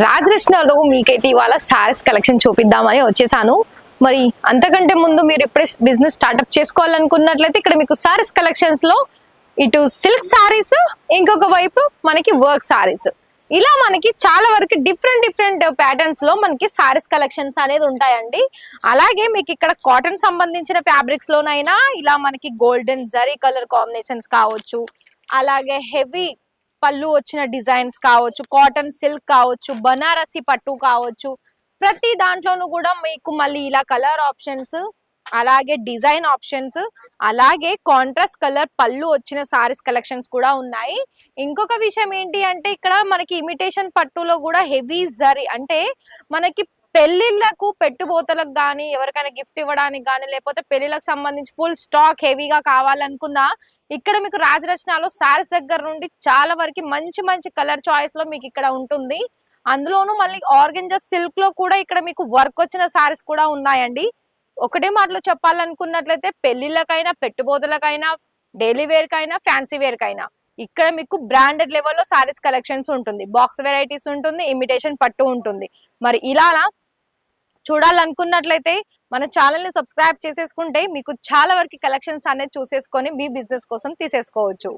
రాజరత్నాలో మీకైతే ఇవాళ సారీస్ కలెక్షన్ చూపిద్దామని వచ్చేసాను. మరి అంతకంటే ముందు మీరు ఇప్పుడే బిజినెస్ స్టార్ట్అప్ చేసుకోవాలనుకున్నట్లయితే ఇక్కడ మీకు సారీస్ కలెక్షన్స్ లో ఇటు సిల్క్ సారీస్, ఇంకొక వైపు మనకి వర్క్ సారీస్, ఇలా మనకి చాలా వరకు డిఫరెంట్ ప్యాటర్న్స్ లో మనకి సారీస్ కలెక్షన్స్ అనేది ఉంటాయండి. అలాగే మీకు ఇక్కడ కాటన్ సంబంధించిన ఫ్యాబ్రిక్స్ లోనైనా ఇలా మనకి గోల్డెన్ జరీ కలర్ కాంబినేషన్స్ కావచ్చు, అలాగే హెవీ పళ్ళు వచ్చిన డిజైన్స్ కావచ్చు, కాటన్ సిల్క్ కావచ్చు, బనారసి పట్టు కావచ్చు, ప్రతి దాంట్లోనూ కూడా మీకు మళ్ళీ ఇలా కలర్ ఆప్షన్స్, అలాగే డిజైన్ ఆప్షన్స్, అలాగే కాంట్రాస్ట్ కలర్ పళ్ళు వచ్చిన సారీస్ కలెక్షన్స్ కూడా ఉన్నాయి. ఇంకొక విషయం ఏంటి అంటే ఇక్కడ మనకి ఇమిటేషన్ పట్టులో కూడా హెవీ జరీ, అంటే మనకి పెళ్లిళ్లకు పెట్టుబోతలకు కానీ, ఎవరికైనా గిఫ్ట్ ఇవ్వడానికి కానీ, లేకపోతే పెళ్లిళ్ళకు సంబంధించి ఫుల్ స్టాక్ హెవీగా కావాలనుకున్నా ఇక్కడ మీకు రాజరత్నాలో సారీస్ దగ్గర నుండి చాలా వరకు మంచి మంచి కలర్ చాయిస్ లో మీకు ఇక్కడ ఉంటుంది. అందులోనూ మళ్ళీ ఆర్గెంజా సిల్క్ లో కూడా ఇక్కడ మీకు వర్క్ వచ్చిన సారీస్ కూడా ఉన్నాయండి. ఒకటే మాటలో చెప్పాలనుకున్నట్లయితే పెళ్లిళ్ళకైనా, పెట్టుబోతులకైనా, డైలీ వేర్ కైనా, ఫ్యాన్సీ వేర్ కైనా ఇక్కడ మీకు బ్రాండెడ్ లెవెల్లో సారీస్ కలెక్షన్స్ ఉంటుంది, బాక్స్ వెరైటీస్ ఉంటుంది, ఇమిటేషన్ పట్టు ఉంటుంది. మరి ఇలా చూడాలనుకున్నట్లయితే మన ఛానల్ ని సబ్స్క్రైబ్ చేసేసుకుంటే మీకు చాలా వరకు కలెక్షన్స్ అనేది చూసేసుకొని మీ బిజినెస్ కోసం తీసేసుకోవచ్చు.